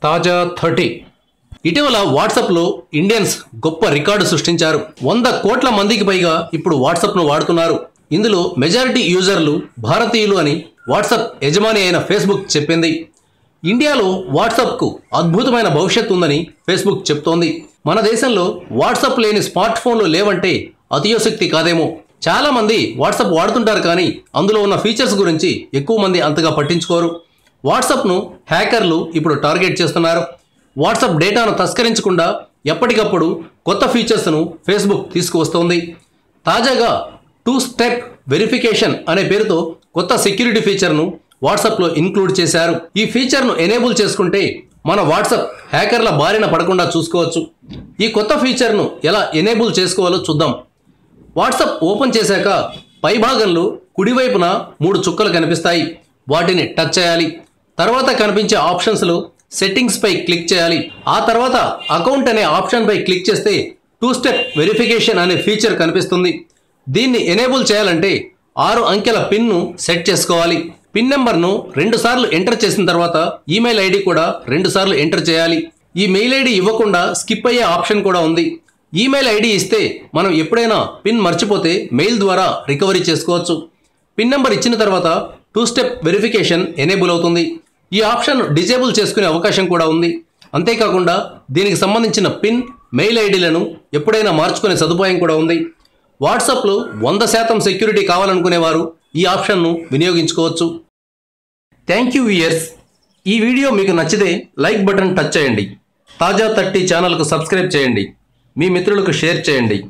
తాజా 30 ఇటీవల వాట్సాప్లో ఇండియన్స్ గొప్ప రికార్డు సృష్టించారు. 100 కోట్ల మందికి పైగా ఇప్పుడు వాట్సాప్ను వాడుతున్నారు. ఇందులో మెజారిటీ యూజర్లు భారతీయులు అని వాట్సాప్ యజమాని అయిన ఫేస్బుక్ చెప్పింది. ఇండియాలో వాట్సాప్కు అద్భుతమైన భవిష్యత్తు ఉందని ఫేస్బుక్ చెప్తోంది. మన దేశంలో వాట్సాప్ లేని స్మార్ట్ ఫోన్లు లేవంటే అతియోశక్తి కాదేమో. చాలామంది వాట్సాప్ వాడుతుంటారు, కానీ అందులో ఉన్న ఫీచర్స్ గురించి ఎక్కువ మంది అంతగా పట్టించుకోరు. వాట్సాప్ను హ్యాకర్లు ఇప్పుడు టార్గెట్ చేస్తున్నారు. వాట్సాప్ డేటాను తస్కరించకుండా ఎప్పటికప్పుడు కొత్త ఫీచర్స్ను ఫేస్బుక్ తీసుకువస్తోంది. తాజాగా 2 స్టెప్ వెరిఫికేషన్ అనే పేరుతో కొత్త సెక్యూరిటీ ఫీచర్ను వాట్సాప్లో ఇన్క్లూడ్ చేశారు. ఈ ఫీచర్ను ఎనేబుల్ చేసుకుంటే మన వాట్సాప్ హ్యాకర్ల బారిన పడకుండా చూసుకోవచ్చు. ఈ కొత్త ఫీచర్ను ఎలా ఎనేబుల్ చేసుకోవాలో చూద్దాం. వాట్సాప్ ఓపెన్ చేశాక పైభాగంలో కుడివైపున 3 చుక్కలు కనిపిస్తాయి. వాటిని టచ్ చేయాలి. తర్వాత కనిపించే ఆప్షన్స్లో సెట్టింగ్స్ పై క్లిక్ చేయాలి. ఆ తర్వాత అకౌంట్ అనే ఆప్షన్ పై క్లిక్ చేస్తే 2 స్టెప్ వెరిఫికేషన్ అనే ఫీచర్ కనిపిస్తుంది. దీన్ని ఎనేబుల్ చేయాలంటే 6 అంకెల పిన్ను సెట్ చేసుకోవాలి. పిన్ నెంబర్ను 2 సార్లు ఎంటర్ చేసిన తర్వాత ఈమెయిల్ ఐడి కూడా 2 సార్లు ఎంటర్ చేయాలి. ఈ మెయిల్ ఐడి ఇవ్వకుండా స్కిప్ అయ్యే ఆప్షన్ కూడా ఉంది. ఈమెయిల్ ఐడి ఇస్తే మనం ఎప్పుడైనా పిన్ మర్చిపోతే మెయిల్ ద్వారా రికవరీ చేసుకోవచ్చు. పిన్ నెంబర్ ఇచ్చిన తర్వాత 2 స్టెప్ వెరిఫికేషన్ ఎనేబుల్ అవుతుంది. ఈ ఆప్షన్ డిజేబుల్ చేసుకునే అవకాశం కూడా ఉంది. అంతేకాకుండా దీనికి సంబంధించిన పిన్, మెయిల్ ఐడీలను ఎప్పుడైనా మార్చుకునే సదుపాయం కూడా ఉంది. వాట్సాప్లో 100% సెక్యూరిటీ కావాలనుకునేవారు ఈ ఆప్షన్ను వినియోగించుకోవచ్చు. Thank you viewers. ఈ వీడియో మీకు నచ్చితే లైక్ బటన్ టచ్ చేయండి. తాజా 30 ఛానల్కు సబ్స్క్రైబ్ చేయండి. మీ మిత్రులకు షేర్ చేయండి.